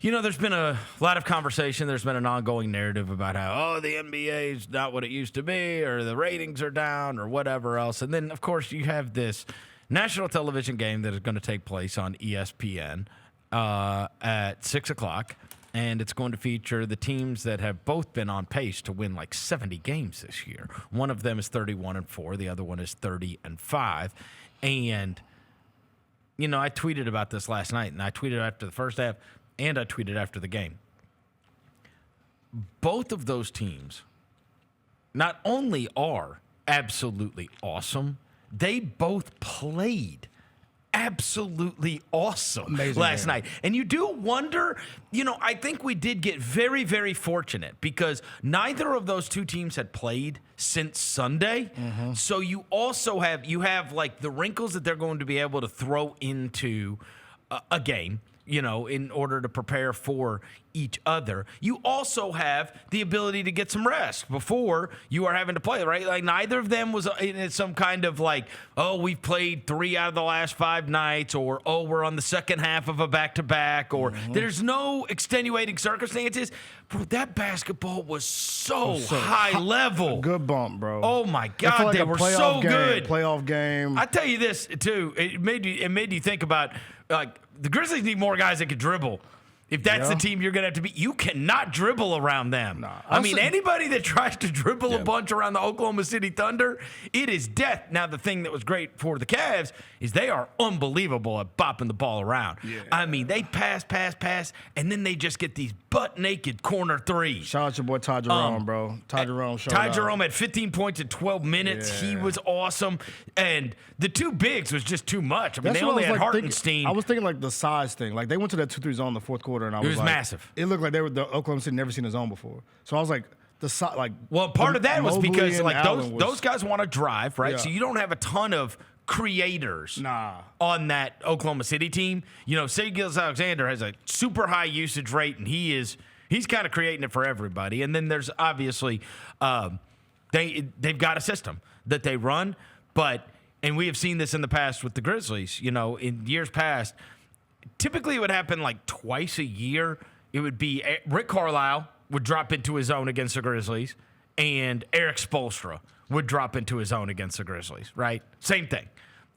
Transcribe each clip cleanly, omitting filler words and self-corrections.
There's been a lot of conversation. There's been an ongoing narrative about how, the NBA is not what it used to be, or the ratings are down, or whatever else. And then, of course, you have this national television game that is going to take place on ESPN at 6 o'clock. And it's going to feature the teams that have both been on pace to win like 70 games this year. One of them is 31-4. The other one is 30-5. And, I tweeted about this last night, and I tweeted after the first half. And I tweeted after the game. Both of those teams not only are absolutely awesome, they both played absolutely awesome last night. And you do wonder, I think we did get very, very fortunate because neither of those two teams had played since Sunday. Mm-hmm. So you also have like the wrinkles that they're going to be able to throw into a game. In order to prepare for each other. You also have the ability to get some rest before you are having to play, right? Like neither of them was in some kind of like, we've played 3 out of the last 5 nights, or, we're on the second half of a back-to-back, or there's no extenuating circumstances. Bro, that basketball was so high level. Good bump, bro. Oh, my God, like they were so good. Playoff game. I tell you this, too. It made you think about, the Grizzlies need more guys that can dribble. If that's the team you're going to have to beat, you cannot dribble around them. Nah, anybody that tries to dribble a bunch around the Oklahoma City Thunder, it is death. Now, the thing that was great for the Cavs is they are unbelievable at bopping the ball around. Yeah. They pass, and then they just get these butt-naked corner threes. Shout out your boy Ty Jerome, bro. Ty Jerome showed Ty out. Jerome had 15 points in 12 minutes. Yeah. He was awesome. And the two bigs was just too much. They only had Hartenstein. I was thinking like the size thing. Like they went to that 2-3 zone in the fourth quarter, and I was like, massive. It looked like the Oklahoma City never seen a zone before. So I was like, part of that was Mobley because like Allen those guys want to drive, right? Yeah. So you don't have a ton of creators on that Oklahoma City team. Shai Gilgeous-Alexander has a super high usage rate, and he's kind of creating it for everybody. And then there's obviously they've got a system that they run, and we have seen this in the past with the Grizzlies. In years past, typically it would happen like twice a year. It would be Rick Carlisle would drop into his zone against the Grizzlies, and Eric Spoelstra would drop into his zone against the Grizzlies, right? Same thing.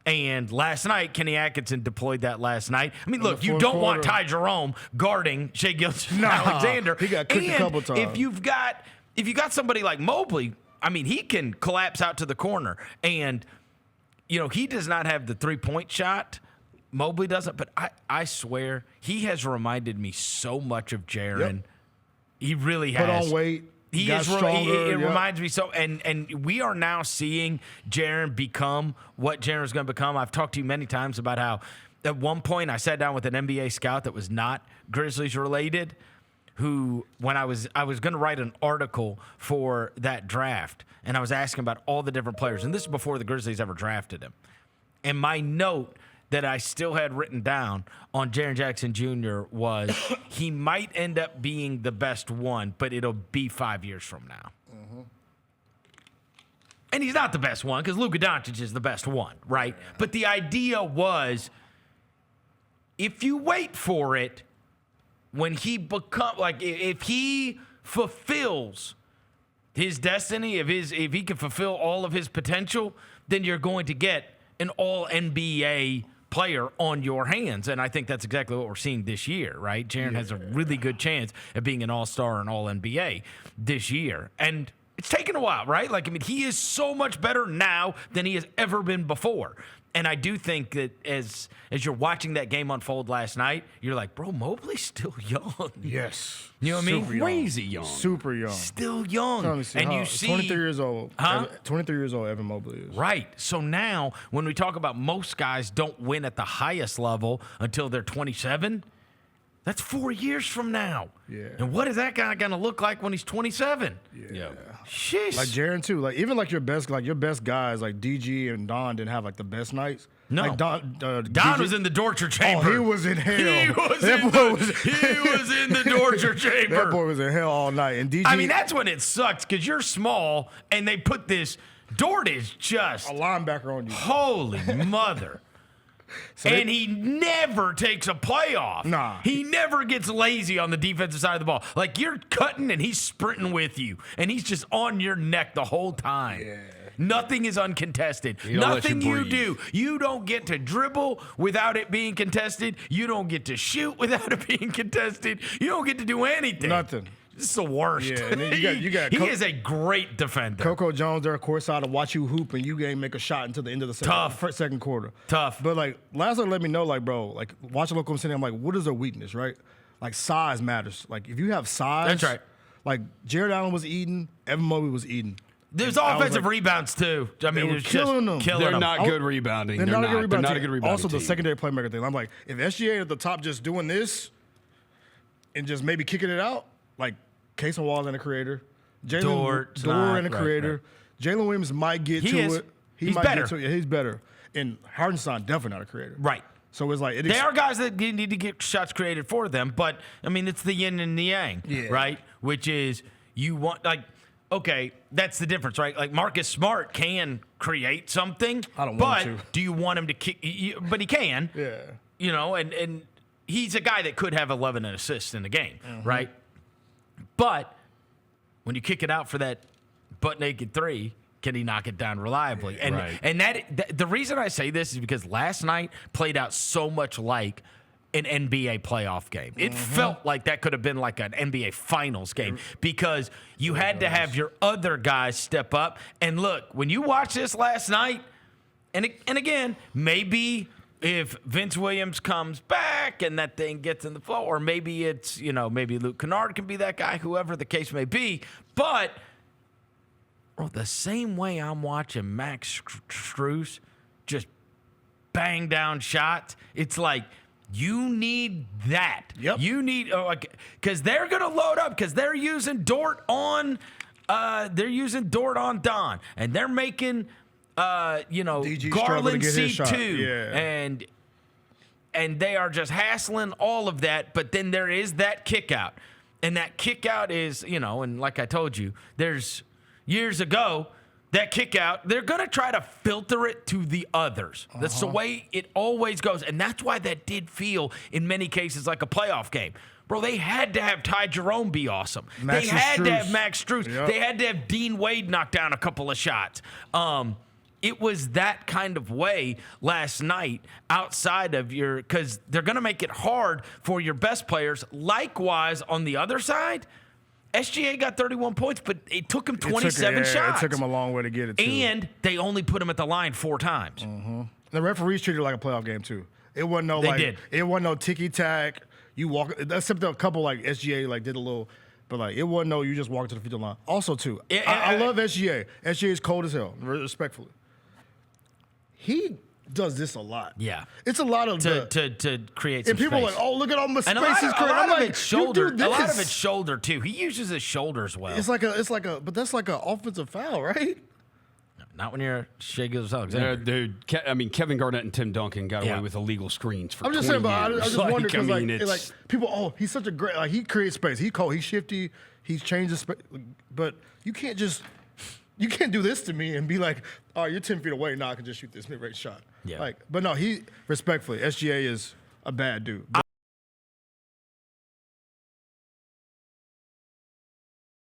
And last night, Kenny Atkinson deployed that last night. Look, you don't want Ty Jerome guarding Shai Gilgeous-Alexander. He got kicked a couple times. If you've got somebody like Mobley, he can collapse out to the corner. And, he does not have the three-point shot. Mobley doesn't, but I swear he has reminded me so much of Jaren. Yep. He really has. Put on weight. He is stronger. It reminds me so, and we are now seeing Jaren become what Jaren is going to become. I've talked to you many times about how at one point I sat down with an NBA scout that was not Grizzlies related, who when I was going to write an article for that draft, and I was asking about all the different players, and this is before the Grizzlies ever drafted him, and my note that I still had written down on Jaren Jackson Jr. was he might end up being the best one, but it'll be 5 years from now. Mm-hmm. And he's not the best one because Luka Doncic is the best one, right? Yeah. But the idea was if you wait for it, when he if he fulfills his destiny, if he can fulfill all of his potential, then you're going to get an all-NBA player on your hands. And I think that's exactly what we're seeing this year, right? Jaren has a really good chance of being an all-star and all-NBA this year. And it's taken a while, right? He is so much better now than he has ever been before. And I do think that as you're watching that game unfold last night, you're like, bro, Mobley's still young. Yes. You know what I mean? Crazy young. Super young. Still young. And you see 23 years old. Huh? 23 years old Evan Mobley is. Right. So now when we talk about most guys don't win at the highest level until they're 27, that's 4 years from now. Yeah. And what is that guy going to look like when he's 27? Yeah. Sheesh. Like Jaren too. Even your best guys like DG and Don didn't have the best nights. No. Don was in the torture chamber. Oh, he was in hell. He was in the torture chamber. That boy was in hell all night. And DG. That's when it sucks because you're small and they put this. Dort is just a linebacker on you. Holy mother. And he never takes a play off. Nah. He never gets lazy on the defensive side of the ball. Like, you're cutting and he's sprinting with you. And he's just on your neck the whole time. Yeah. Nothing is uncontested. Nothing you do. You don't get to dribble without it being contested. You don't get to shoot without it being contested. You don't get to do anything. Nothing. This is the worst. Yeah, and then you got he is a great defender. Coco Jones there, courtside to watch you hoop, and you ain't make a shot until the end of the second quarter. Tough. But, like, last night let me know, like, bro, like, watching Oklahoma City, I'm like, what is their weakness, right? Like, size matters. Like, if you have size. That's right. Like, Jared Allen was eating. Evan Mobley was eating. There's offensive rebounds, too. I mean, it's killing them. They're not good rebounding. They're not a good rebounding Also, team. the secondary playmaker thing. I'm like, if SGA at the top just doing this and just maybe kicking it out, like, Casey Wall and a creator. Dort and a creator. Right. Jalen Williams might get to it. He's might better. Get to it. Yeah, he's better. And Hardenstein definitely not a creator. Right. So it's like they are guys that need to get shots created for them, but I mean it's the yin and the yang, right? Which is you want okay, that's the difference, right? Like Marcus Smart can create something, I don't want him to. Do you want him to kick? But he can. Yeah. You know, and he's a guy that could have 11 assists in the game, right? But when you kick it out for that butt naked three, can he knock it down reliably? And that the reason I say this is because last night played out so much like an NBA playoff game. It felt like that could have been like an NBA Finals game because you had to have your other guys step up. And look, when you watch this last night, and again, maybe if Vince Williams comes back and that thing gets in the flow, or maybe it's, maybe Luke Kennard can be that guy, whoever the case may be. But the same way I'm watching Max Strus just bang down shots, it's like you need that. Yep. You need because they're gonna load up because they're using Dort on Don, and they're making Garland C2, and they are just hassling all of that. But then there is that kick out, and that kick out is and like I told you, there's years ago. That kick out, they're going to try to filter it to the others. That's the way it always goes. And that's why that did feel, in many cases, like a playoff game. Bro, they had to have Ty Jerome be awesome. They had to have Max Strus. Yep. They had to have Dean Wade knock down a couple of shots. It was that kind of way last night outside of because they're going to make it hard for your best players. Likewise, on the other side, SGA got 31 points, but it took him 27 shots. It took him a long way to get it, too. And they only put him at the line 4 times. The referees treated it like a playoff game, too. It wasn't it wasn't no ticky-tack. You walk, except a couple, SGA, did a little, but, it wasn't no you just walk to the free throw line. Also, too, I love SGA. SGA is cold as hell, respectfully. He does this a lot. Yeah. It's a lot of to create some and people space. are like, oh, look at all my spaces. A lot of it's shoulder. A lot of it's shoulder too. He uses his shoulders well. But that's like an offensive foul, right? Not when you're Shai Gilgeous-Alexander. Dude, Kevin Garnett and Tim Duncan got away with illegal screens for 20 years. I'm just saying, but I just wonder because people, he's such a great, he creates space. He's cold, he's shifty, he changes space, but you can't do this to me and be like, oh, you're 10 feet away. Now I can just shoot this mid-range shot. Yeah. But no, respectfully, SGA is a bad dude.